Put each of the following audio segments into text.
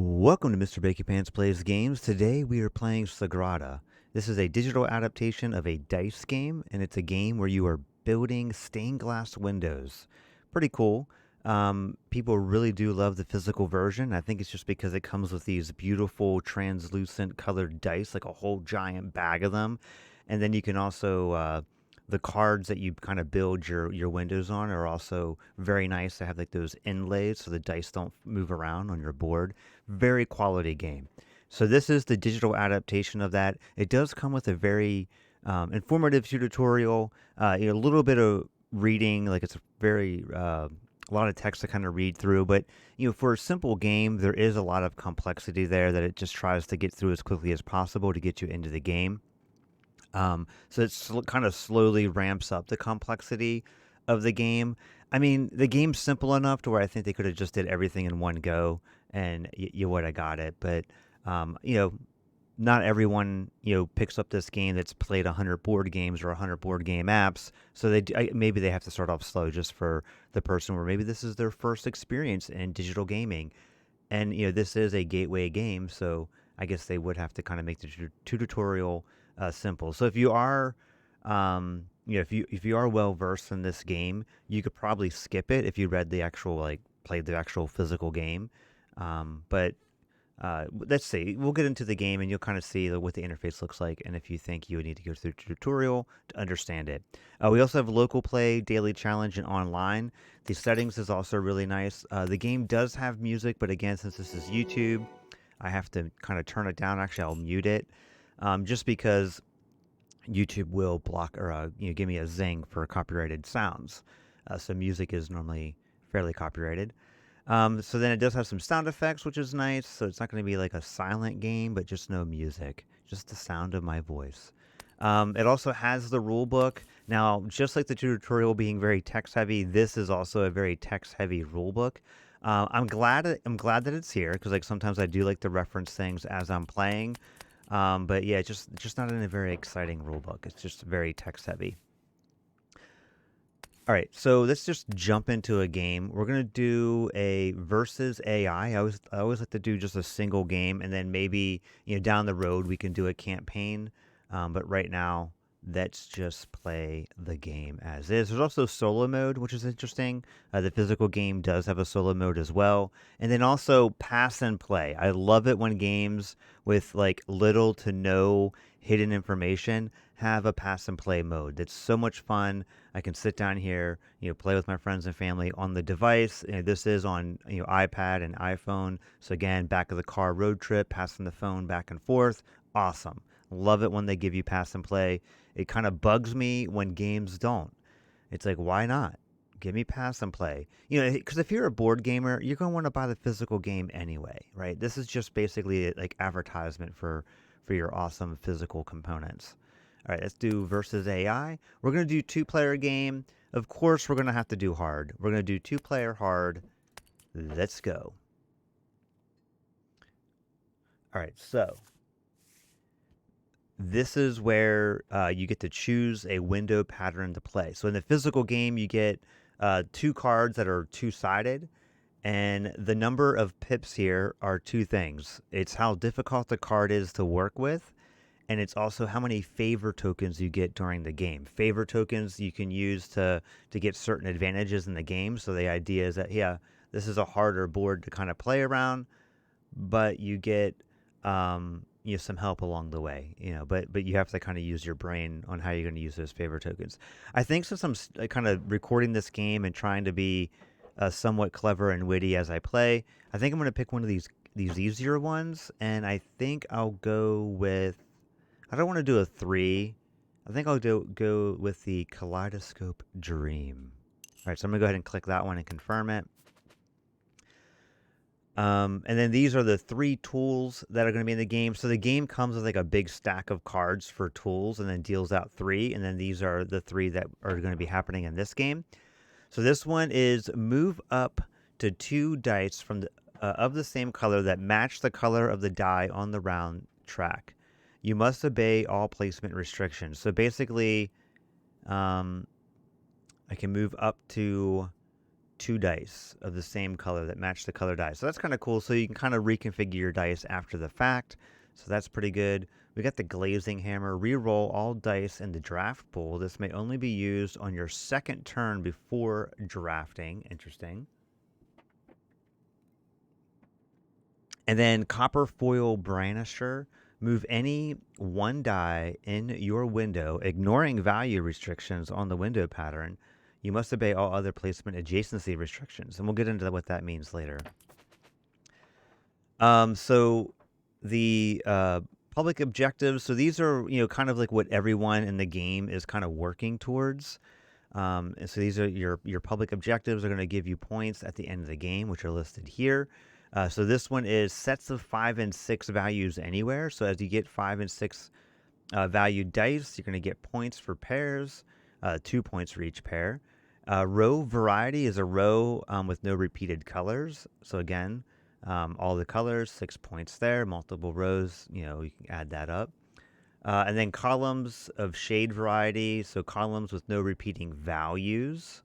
Welcome to Mr. Bakey Pants Plays Games. Today we are playing Sagrada. This is a digital adaptation of a dice game, and it's a game where you are building stained glass windows. Pretty cool. People really do love the physical version. I think it's just because it comes with these beautiful translucent colored dice, like a whole giant bag of them. And then you can also, the cards that you kind of build your windows on are also very nice. They have like those inlays so the dice don't move around on your board. Very quality game. So this is the digital adaptation of that. It does come with a very informative tutorial, a little bit of reading, like it's a very a lot of text to kind of read through. But for a simple game, there is a lot of complexity there that it just tries to get through as quickly as possible to get you into the game. So it kind of slowly ramps up the complexity of the game. I mean, the game's simple enough to where I think they could have just did everything in one go, and you would have got it. But not everyone picks up this game that's played 100 board games or 100 board game apps. So maybe they have to start off slow just for the person where maybe this is their first experience in digital gaming, and this is a gateway game, so I guess they would have to kind of make the tutorial simple. So if you are, if you are well versed in this game, you could probably skip it if you read the actual played the actual physical game. But let's see. We'll get into the game and you'll kind of see what the interface looks like, and if you think you would need to go through the tutorial to understand it. We also have local play, daily challenge, and online. The settings is also really nice. The game does have music, but again, since this is YouTube, I have to kind of turn it down. Actually, I'll mute it, just because YouTube will block or give me a zing for copyrighted sounds. So music is normally fairly copyrighted. So then it does have some sound effects, which is nice. So it's not going to be like a silent game, but just no music, just the sound of my voice. It also has the rule book. Now, just like the tutorial being very text heavy, this is also a very text heavy rule book. I'm glad that it's here because sometimes I do like to reference things as I'm playing. But yeah, just not in a very exciting rule book. It's just very text heavy. All right, so let's just jump into a game. We're gonna do a versus AI. I always like to do just a single game, and then maybe down the road we can do a campaign. But right now, let's just play the game as is. There's also solo mode, which is interesting. The physical game does have a solo mode as well, and then also pass and play. I love it when games with little to no hidden information have a pass and play mode. That's so much fun. I can sit down here, play with my friends and family on the device. This is on iPad and iPhone. So again, back of the car road trip, passing the phone back and forth. Awesome. Love it when they give you pass and play. It kind of bugs me when games don't. It's like, why not? Give me pass and play. Because if you're a board gamer, you're going to want to buy the physical game anyway, right? This is just basically like advertisement for your awesome physical components. All right, let's do versus AI. We're going to do two-player game. Of course, we're going to have to do hard. We're going to do two-player hard. Let's go. All right, so this is where you get to choose a window pattern to play. So in the physical game, you get two cards that are two-sided, and the number of pips here are two things. It's how difficult the card is to work with, and it's also how many favor tokens you get during the game. Favor tokens you can use to get certain advantages in the game. So the idea is that, yeah, this is a harder board to kind of play around, but you get some help along the way. But you have to kind of use your brain on how you're going to use those favor tokens. I think since I'm kind of recording this game and trying to be somewhat clever and witty as I play, I think I'm going to pick one of these easier ones, and I think I'll go with. I don't want to do a 3. I think I'll go with the Kaleidoscope Dream. All right, so I'm going to go ahead and click that one and confirm it. And then these are the 3 tools that are going to be in the game. So the game comes with a big stack of cards for tools and then deals out 3. And then these are the 3 that are going to be happening in this game. So this one is move up to 2 dice from of the same color that match the color of the die on the round track. You must obey all placement restrictions. So basically, I can move up to 2 dice of the same color that match the color die. So that's kind of cool. So you can kind of reconfigure your dice after the fact. So that's pretty good. We got the glazing hammer. Reroll all dice in the draft pool. This may only be used on your second turn before drafting. Interesting. And then copper foil banisher. Move any 1 die in your window, ignoring value restrictions on the window pattern. You must obey all other placement adjacency restrictions. And we'll get into what that means later. So the public objectives. So these are, kind of like what everyone in the game is kind of working towards. And so these are your public objectives are going to give you points at the end of the game, which are listed here. So this one is sets of 5 and 6 values anywhere. So as you get 5 and 6 valued dice, you're going to get points for pairs, 2 points for each pair. Row variety is a row with no repeated colors. So again, all the colors, 6 points there. Multiple rows, you can add that up. And then columns of shade variety. So columns with no repeating values.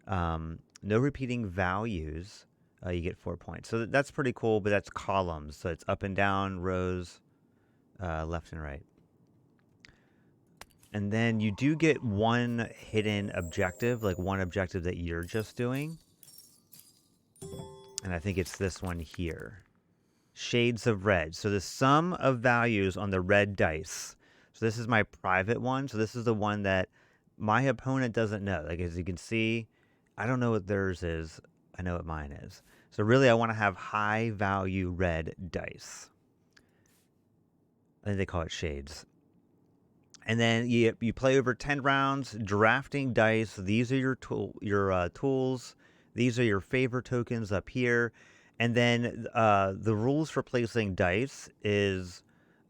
No repeating values. You get 4 points. So that's pretty cool, but that's columns. So it's up and down, rows, left and right. And then you do get one hidden objective, like one objective that you're just doing. And I think it's this one here. Shades of red. So the sum of values on the red dice. So this is my private one. So this is the one that my opponent doesn't know. Like as you can see, I don't know what theirs is. I know what mine is. So really I want to have high value red dice. I think they call it shades. And then you play over 10 rounds, drafting dice. These are your tools. These are your favor tokens up here. And then the rules for placing dice is,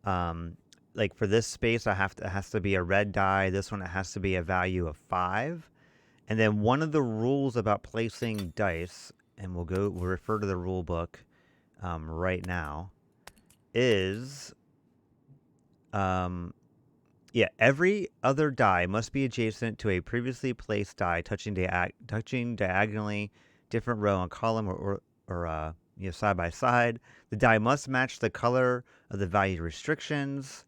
like for this space, it has to be a red die. This one, it has to be a value of 5. And then one of the rules about placing dice, and we'll refer to the rule book right now, is, every other die must be adjacent to a previously placed die, touching diagonally different row and column or side by side. The die must match the color of the value restrictions.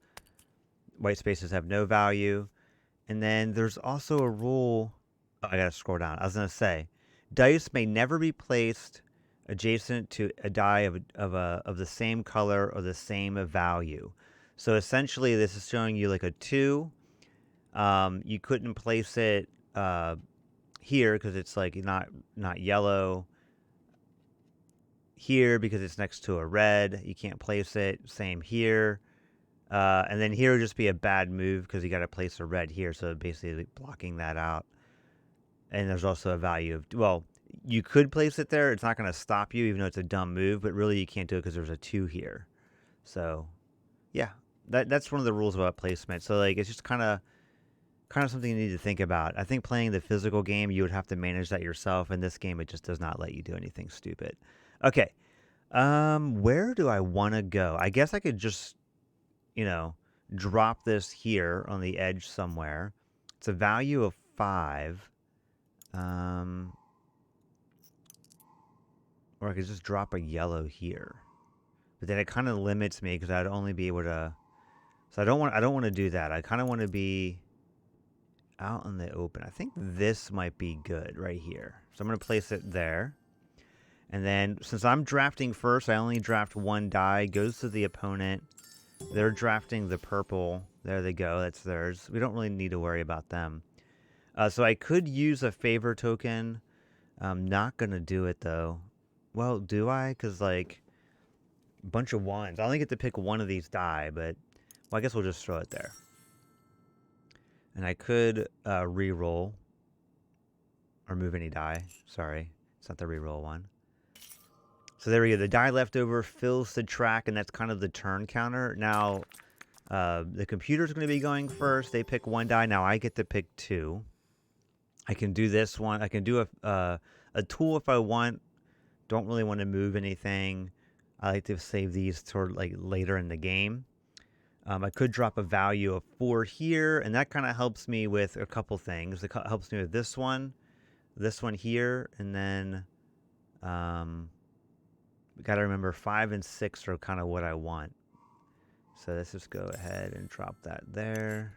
White spaces have no value. And then there's also a rule. Oh, I gotta scroll down. I was gonna say, dice may never be placed adjacent to a die of the same color or the same value. So essentially, this is showing you like a 2. You couldn't place it here because it's like not yellow. Here because it's next to a red, you can't place it. Same here. And then here would just be a bad move because you got to place a red here. So basically blocking that out. And there's also a value of, well, you could place it there. It's not going to stop you, even though it's a dumb move. But really, you can't do it because there's a 2 here. So, yeah, that's one of the rules about placement. So, like, it's just kind of something you need to think about. I think playing the physical game, you would have to manage that yourself. In this game, it just does not let you do anything stupid. Okay. Where do I want to go? I guess I could just, drop this here on the edge somewhere. It's a value of 5. Or I could just drop a yellow here. But then it kind of limits me because I'd only be able to. So I don't want to do that. I kind of want to be out in the open. I think this might be good right here. So I'm going to place it there. And then since I'm drafting first, I only draft 1 die. Goes to the opponent. They're drafting the purple. There they go. That's theirs. We don't really need to worry about them. So I could use a favor token. I'm not going to do it, though. Well, do I? Because, like, a bunch of 1s. I only get to pick 1 of these die, but, well, I guess we'll just throw it there. And I could re-roll. Or move any die. Sorry. It's not the re-roll one. So there we go. The die left over fills the track, and that's kind of the turn counter. Now, the computer's going to be going first. They pick 1 die. Now I get to pick 2. I can do this one. I can do a tool if I want. Don't really want to move anything. I like to save these toward like later in the game. I could drop a value of 4 here, and that kind of helps me with a couple things. It helps me with this one. this one here, and then we got to remember 5 and 6 are kind of what I want. So let's just go ahead and drop that there.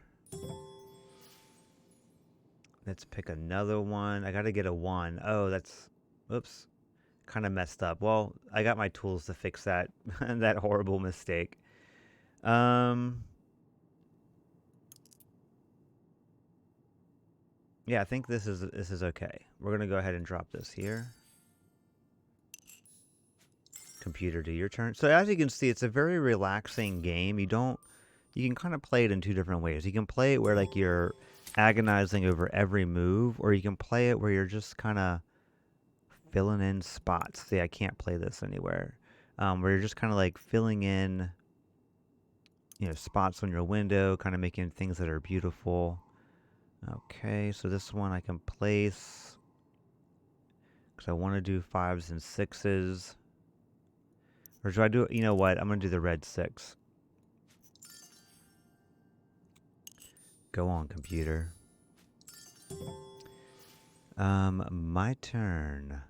Let's pick another one. I got to get a 1. Oh, that's, oops, kind of messed up. Well, I got my tools to fix that that horrible mistake. Yeah, I think this is okay. We're gonna go ahead and drop this here. Computer, do your turn. So as you can see, it's a very relaxing game. You can kind of play it in 2 different ways. You can play it where like you're agonizing over every move, or you can play it where you're just kind of filling in spots. See, I can't play this anywhere. Where you're just kind of like filling in, spots on your window, kind of making things that are beautiful. Okay, so this one I can place because I want to do 5s and 6s. Or do I do, you know what? I'm going to do the red 6. Go on, computer. My turn.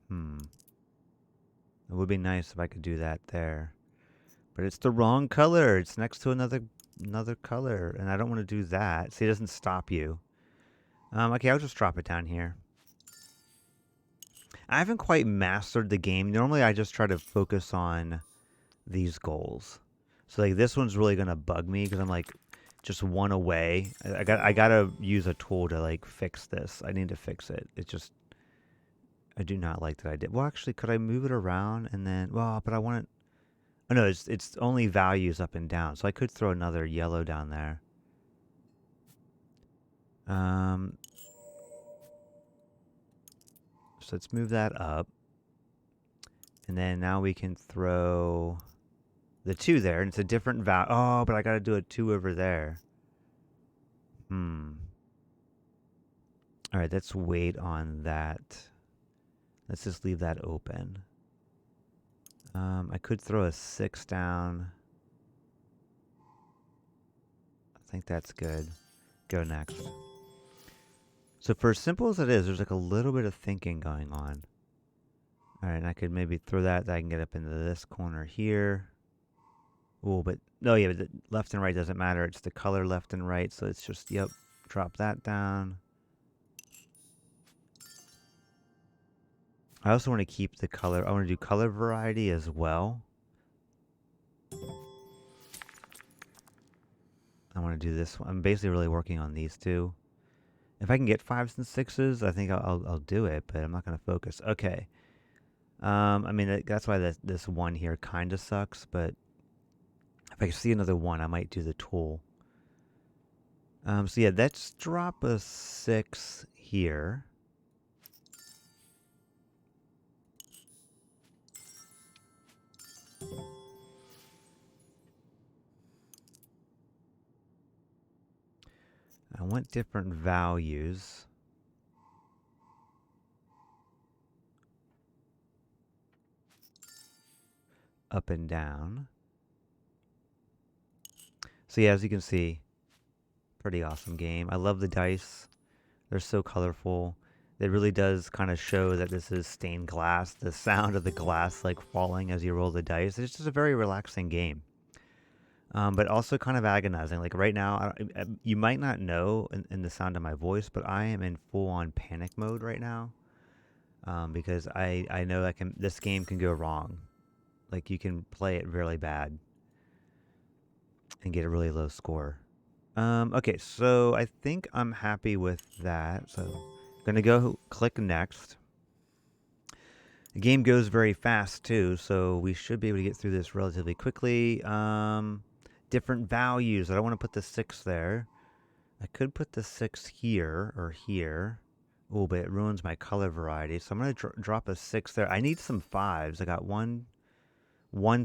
It would be nice if I could do that there. But it's the wrong color. It's next to another color. And I don't want to do that. See, it doesn't stop you. Okay, I'll just drop it down here. I haven't quite mastered the game. Normally, I just try to focus on these goals. So, like, this one's really going to bug me because I'm, like, just one away. I gotta use a tool to, like, fix this. I need to fix it. It's just, I do not like that I did. Well, actually, could I move it around and then, well, but I want it. Oh, no, it's only values up and down. So I could throw another yellow down there. So let's move that up. And then now we can throw the 2 there. And it's a different value. Oh, but I got to do a 2 over there. All right, let's wait on that. Let's just leave that open. I could throw a 6 down. I think that's good. Go next. So for as simple as it is, there's like a little bit of thinking going on. All right, and I could maybe throw that. I can get up into this corner here. Oh, but no, yeah, but the left and right doesn't matter. It's the color left and right. So it's just, yep, drop that down. I also want to keep the color. I want to do color variety as well. I want to do this one. I'm basically really working on these 2. If I can get 5s and 6s, I think I'll do it, but I'm not going to focus. Okay. I mean, that's why this 1 here kind of sucks, but if I see another 1, I might do the tool. So yeah, let's drop a 6 here. I want different values. Up and down. So yeah, as you can see, pretty awesome game. I love the dice. They're so colorful. It really does kind of show that this is stained glass. The sound of the glass like falling as you roll the dice. It's just a very relaxing game. But also kind of agonizing. Like right now, you might not know in the sound of my voice, but I am in full-on panic mode right now. Because I know this game can go wrong. Like you can play it really bad and get a really low score. Okay, so I think I'm happy with that. So I'm gonna go click next. The game goes very fast too, so we should be able to get through this relatively quickly. Different values. I don't want to put the 6 there. I could put the 6 here or here. Oh, but it ruins my color variety. So I'm going to drop a 6 there. I need some 5s. I got one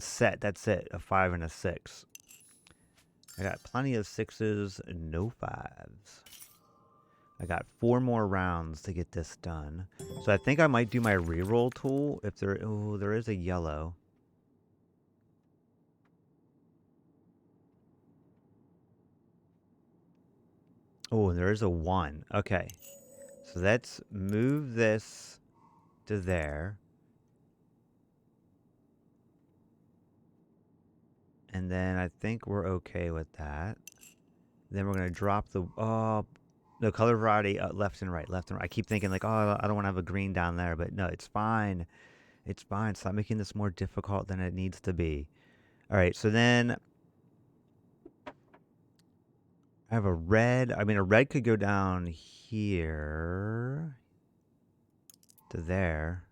set. That's it. A 5 and a 6. I got plenty of 6s, no 5s. I got 4 more rounds to get this done. So I think I might do my reroll tool if there is a yellow. Oh, and there is a 1. Okay. So let's move this to there. And then I think we're okay with that. Then we're going to drop the... Oh, no, color variety left and right, left and right. I keep thinking like, oh, I don't want to have a green down there. But no, it's fine. It's fine. Stop making this more difficult than it needs to be. All right, so then I have a red. I mean, a red could go down here to there.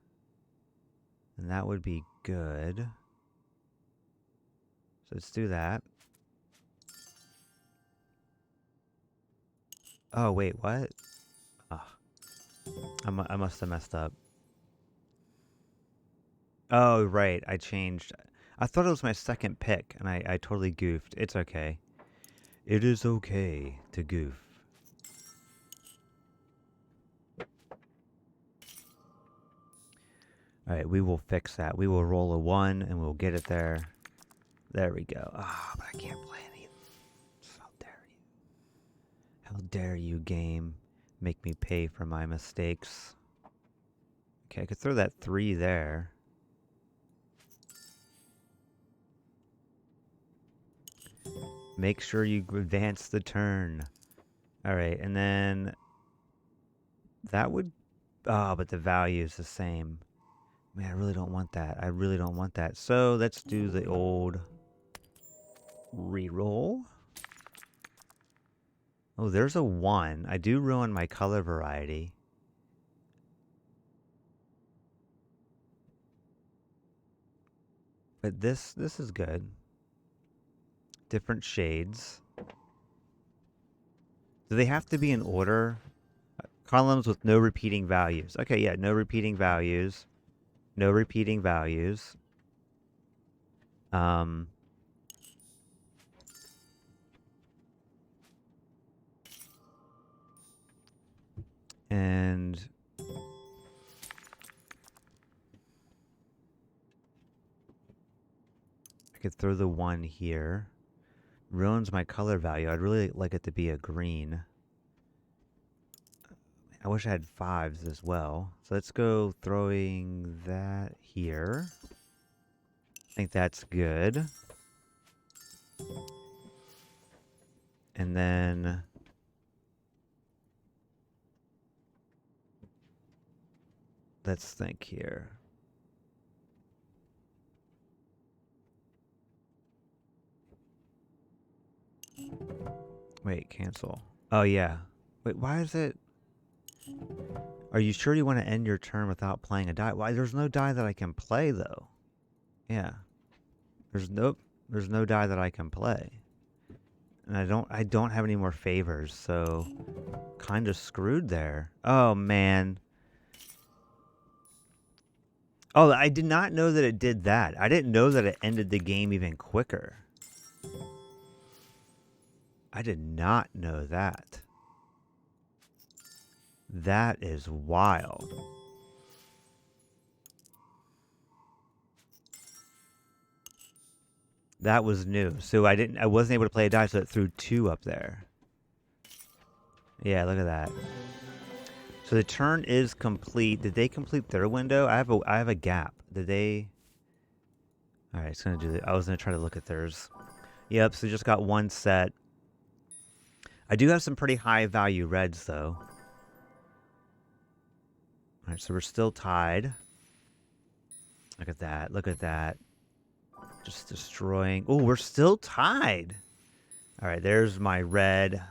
And that would be good. So let's do that. Oh, wait, what? Oh, I must have messed up. Oh, right, I changed. I thought it was my second pick, and I totally goofed. It's okay. It is okay to goof. All right, we will fix that. We will roll a 1, and we'll get it there. There we go. Ah, but I can't play any. How dare you? How dare you, game, make me pay for my mistakes. Okay, I could throw that 3 there. Make sure you advance the turn. All right, and then that would... Oh, but the value is the same. Man, I really don't want that. I really don't want that. So let's do the old reroll. Oh, there's a 1. I do ruin my color variety. But this is good. Different shades. Do they have to be in order? Columns with no repeating values. Okay, yeah, no repeating values. No repeating values. And I could throw the 1 here. Ruins my color value. I'd really like it to be a green. I wish I had 5s as well. So let's go throwing that here. I think that's good. And then let's think here. Wait, cancel. Oh, yeah. Wait, why is it... Are you sure you want to end your turn without playing a die? Why? There's no die that I can play, though. Yeah. There's no die that I can play. And I don't have any more favors, so kind of screwed there. Oh, man. Oh, I did not know that it did that. I didn't know that it ended the game even quicker. I did not know that. That is wild. That was new. So I wasn't able to play a die, so it threw 2 up there. Yeah, look at that. So the turn is complete. Did they complete their window? I have a gap. Did they? All right, it's gonna do I was gonna try to look at theirs. Yep. So just got 1 set. I do have some pretty high value reds though. All right, so we're still tied. Look at that. Look at that. Just destroying. Oh, we're still tied. All right, there's my red.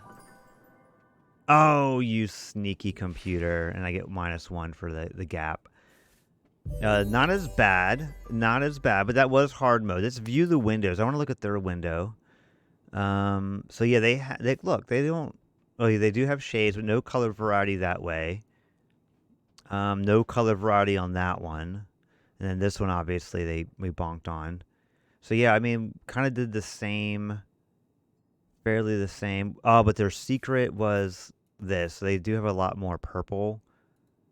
Oh, you sneaky computer. And I get -1 for the gap. Not as bad. Not as bad, but that was hard mode. Let's view the windows. I want to look at their window. So yeah, they look, they don't... Oh, yeah, they do have shades, but no color variety that way. No color variety on that one. And then this one, obviously, we bonked on. So yeah, I mean, kind of did the same... Fairly the same. Oh, but their secret was this. So they do have a lot more purple.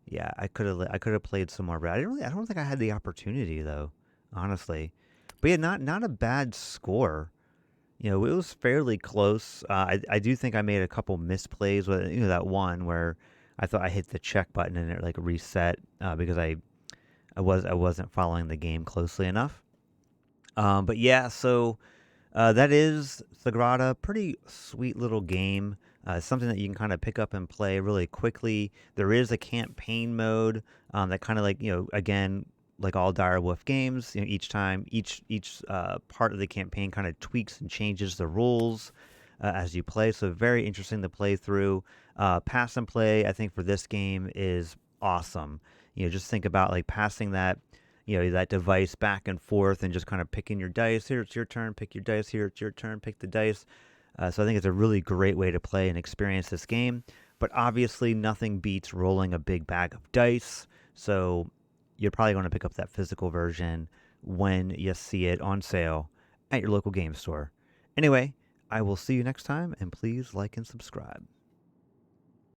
Yeah, I could have played some more red. I don't think I had the opportunity though, honestly. But yeah, not a bad score. It was fairly close. I do think I made a couple misplays with that one where I thought I hit the check button and it like reset because I wasn't following the game closely enough. But yeah, so that is Sagrada. Pretty sweet little game. Something that you can kind of pick up and play really quickly. There is a campaign mode that kind of like again like all Dire Wolf games. Each time each part of the campaign kind of tweaks and changes the rules as you play. So very interesting to play through. Pass and play, I think for this game is awesome. Just think about like passing that device back and forth and just kind of picking your dice. Here it's your turn, pick your dice. Here it's your turn, pick the dice. So I think it's a really great way to play and experience this game. But obviously, nothing beats rolling a big bag of dice. So you're probably going to pick up that physical version when you see it on sale at your local game store. Anyway, I will see you next time, and please like and subscribe.